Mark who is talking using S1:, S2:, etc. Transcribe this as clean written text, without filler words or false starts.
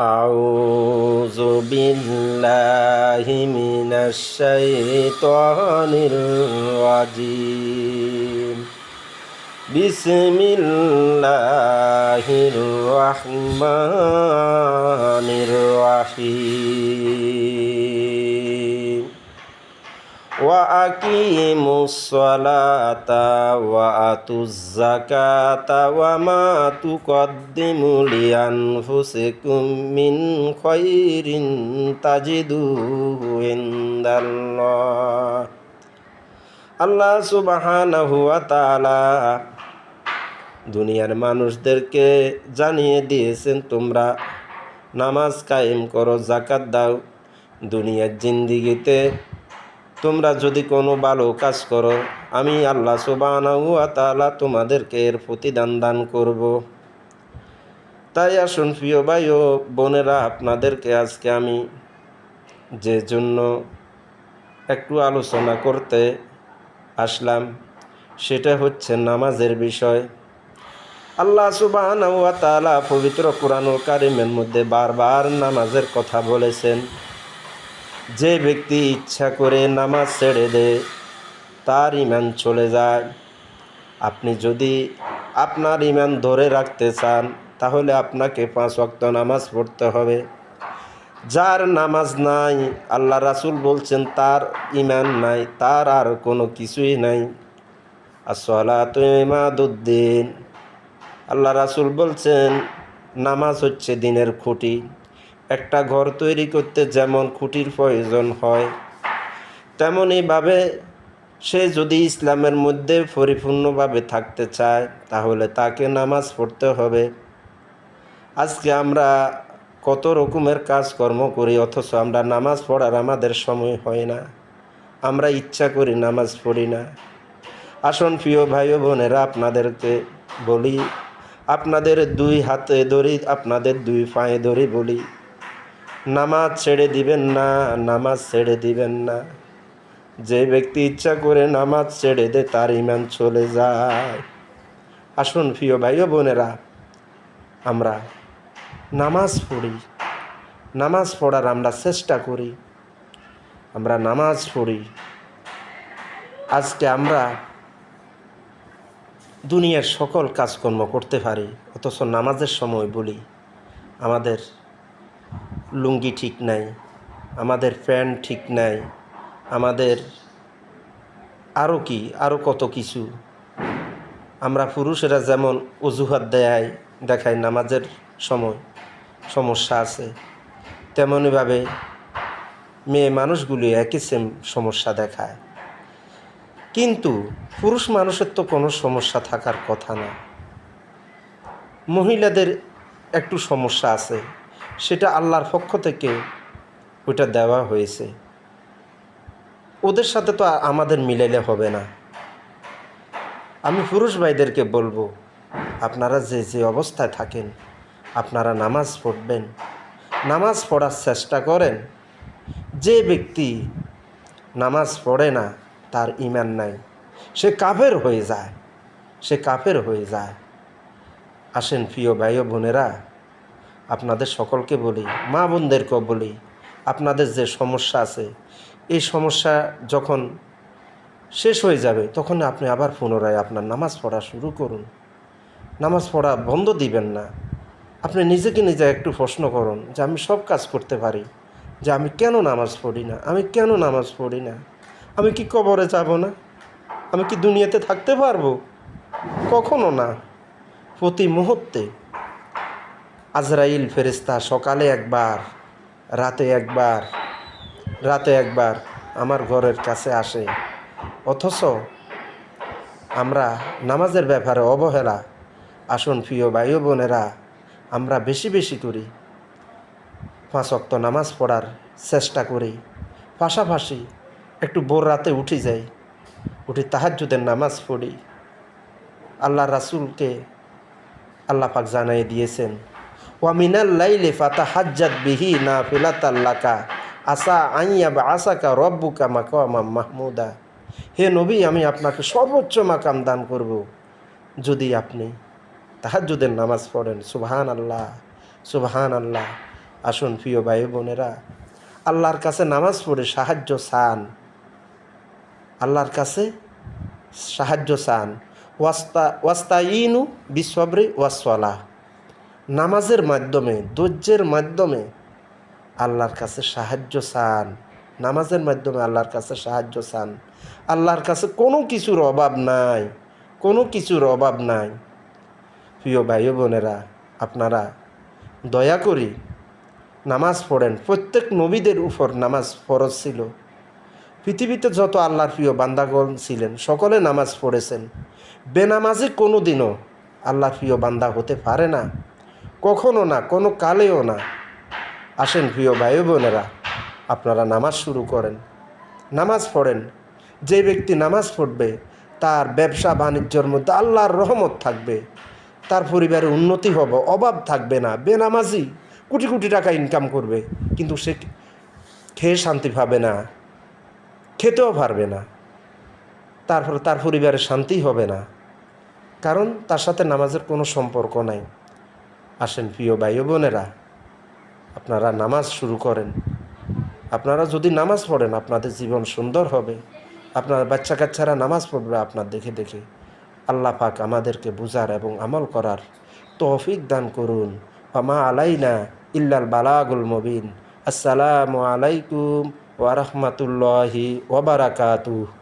S1: أعوذ بالله من الشيطان الرجيم بسم الله الرحمن الرحيم وأقيموا الصلاة وآتوا الزكاة وما تقدموا لأنفسكم من خير تجدوه عند الله আল্লাহ সুবহানাহু ওয়া তাআলা দুনিয়ার মানুষদেরকে জানিয়ে দিয়েছেন, তোমরা নামাজ কায়েম করো, যাকাত দাও। দুনিয়ার জিন্দিগিতে তোমরা যদি কোনো ভালো কাজ করো, আমি আল্লাহ সুবহানাহু ওয়া তাআলা তোমাদেরকে এর প্রতিদান দান করব। তাই আসুন প্রিয় ভাই ও বোনেরা, আপনাদেরকে আজকে আমি যে জন্য একটু আলোচনা করতে আসলাম সেটা হচ্ছে নামাজের বিষয়। আল্লাহ সুবহানাহু ওয়া তাআলা পবিত্র কোরআনুল কারীমের মধ্যে বারবার নামাজের কথা বলেছেন। যে ব্যক্তি ইচ্ছা করে নামাজ ছেড়ে দেয় তার ঈমান চলে যায়। আপনি যদি আপনার ঈমান ধরে রাখতে চান তাহলে আপনাকে 5 ওয়াক্ত নামাজ পড়তে হবে। যার নামাজ নাই, আল্লাহ রাসূল বলছেন তার ঈমান নাই, তার আর কোনো কিছুই নাই। আসসালাতু ইমাদুদ্দিন, আল্লাহ রাসূল বলছেন নামাজ হচ্ছে দিনের খুঁটি। একটা ঘর তৈরি করতে যেমন খুঁটির প্রয়োজন হয়, তেমনইভাবে সে যদি ইসলামের মধ্যে পরিপূর্ণভাবে থাকতে চায় তাহলে তাকে নামাজ পড়তে হবে। আজকে আমরা কত রকমের কাজকর্ম করি, অথচ আমরা নামাজ পড়ার আমাদের সময় হয় না। আমরা ইচ্ছা করি নামাজ পড়ি না। আসুন প্রিয় ভাই ও বোনেরা, আপনাদেরকে বলি, আপনাদের 2 হাতে ধরি, আপনাদের 2 পায়ে ধরি বলি, নামাজ ছেড়ে দিবেন না, নামাজ ছেড়ে দিবেন না। যে ব্যক্তি ইচ্ছা করে নামাজ ছেড়ে দেয় তার ঈমান চলে যায়। আসুন প্রিয় ভাই ও বোনেরা, আমরা নামাজ পড়ি, নামাজ পড়ার আমরা চেষ্টা করি, আমরা নামাজ পড়ি। আজকে আমরা দুনিয়ার সকল কাজকর্ম করতে পারি, অথচ নামাজের সময় বলি আমাদের লুঙ্গি ঠিক নাই, আমাদের প্যান্ট ঠিক নাই, আমাদের আরও কত কিছু। আমরা পুরুষেরা যেমন অজুহাত দেখায় নামাজের সময় সমস্যা আছে, তেমনইভাবে মেয়ে মানুষগুলি একই সেম সমস্যা দেখায়। কিন্তু পুরুষ মানুষের তো কোনো সমস্যা থাকার কথা না। মহিলাদের একটু সমস্যা আছে, সেটা আল্লাহর পক্ষ থেকে ওইটা দেওয়া হয়েছে। ওদের সাথে তো আমাদের মিলাইলে হবে না। আমি পুরুষ ভাইদেরকে বলবো, আপনারা যে অবস্থায় থাকেন আপনারা নামাজ পড়বেন, নামাজ পড়ার চেষ্টা করেন। যে ব্যক্তি নামাজ পড়ে না তার ঈমান নাই, সে কাফের হয়ে যায়, সে কাফের হয়ে যায়। আসেন প্রিয় ভাই ও বোনেরা, আপনাদের সকলকে বলি, মা বোনদেরকেও বলি, আপনাদের যে সমস্যা আছে এই সমস্যা যখন শেষ হয়ে যাবে তখন আপনি আবার পুনরায় আপনার নামাজ পড়া শুরু করুন। নামাজ পড়া বন্ধ দিবেন না। আপনি নিজেকে নিজে একটু প্রশ্ন করুন যে আমি সব কাজ করতে পারি, যে আমি কেন নামাজ পড়ি না, আমি কেন নামাজ পড়ি না? আমি কি কবরে যাব না? আমি কি দুনিয়াতে থাকতে পারবো? কখনো না। প্রতি মুহূর্তে আজরাইল ফেরেশতা সকালে একবার, রাতে একবার আমার ঘরের কাছে আসে, অথচ আমরা নামাজের ব্যাপারে অবহেলা। আসুন প্রিয় ভাই ও বোনেরা, আমরা বেশি বেশি করি, 5 ওয়াক্ত নামাজ পড়ার চেষ্টা করি। পাশাপাশি একটু ভোর রাতে উঠে যাই, উঠে তাহাজ্জুদের নামাজ পড়ি। আল্লাহ রাসূলকে আল্লাহ পাক জানিয়ে দিয়েছেন, ওয়া মিনাল লাইলি ফাতাহাজ্জাদ বিহি নাফিলাতাল লাকা আসা আইয়াবা আসাকা রব্বুকা মাকামাম মাহমুদা। হে নবী, আমি আপনাকে সর্বোচ্চ মাকাম দান করব যদি আপনি তাহাজ্জুদের নামাজ পড়েন। সুবহানাল্লাহ, সুবহানাল্লাহ। আসুন প্রিয় ভাই বোনেরা, আল্লাহর কাছে নামাজ পড়ে সাহায্য চান, আল্লাহর কাছে সাহায্য চান। ওয়াস্তাইনু বিসবরি ওয়াসসালাহ, নামাজের মাধ্যমে, ধৈর্যের মাধ্যমে আল্লাহর কাছে সাহায্য চান, নামাজের মাধ্যমে আল্লাহর কাছে সাহায্য চান। আল্লাহর কাছে কোনো কিছুর অভাব নাই, কোনো কিছুর অভাব নাই। প্রিয় ভাই বোনেরা, আপনারা দয়া করি নামাজ পড়েন। প্রত্যেক নবীদের উপর নামাজ ফরজ ছিল। পৃথিবীতে যত আল্লাহর প্রিয় বান্দাগণ ছিলেন সকলে নামাজ পড়েছেন। বেনামাজি কোনো দিনও আল্লাহর প্রিয় বান্দা হতে পারে না, কখনো না, কোনো কালেও না। আসেন প্রিয় ভাই বোনেরা, আপনারা নামাজ শুরু করেন, নামাজ পড়েন। যে ব্যক্তি নামাজ পড়বে তার ব্যবসা বাণিজ্যের মধ্যে আল্লাহর রহমত থাকবে, তার পরিবারে উন্নতি হবে, অভাব থাকবে না। বেনামাজি কোটি কোটি টাকা ইনকাম করবে, কিন্তু সে খেয়ে শান্তি পাবে না, খেতেও পারবে না, তারপর তার পরিবারে শান্তি হবে না, কারণ তার সাথে নামাজের কোনো সম্পর্ক নাই। আসেন প্রিয় ভাই বোনেরা, আপনারা নামাজ শুরু করেন। আপনারা যদি নামাজ পড়েন আপনাদের জীবন সুন্দর হবে, আপনার বাচ্চা কাচ্চারা নামাজ পড়বে আপনার দেখে দেখে। আল্লাহ পাক আমাদেরকে বুঝার এবং আমল করার তৌফিক দান করুন। ওয়া আলাইনা ইল্লাল বালাগুল মুবিন। আসসালামু আলাইকুম ওয়া রাহমাতুল্লাহি ওয়া বারাকাতুহু।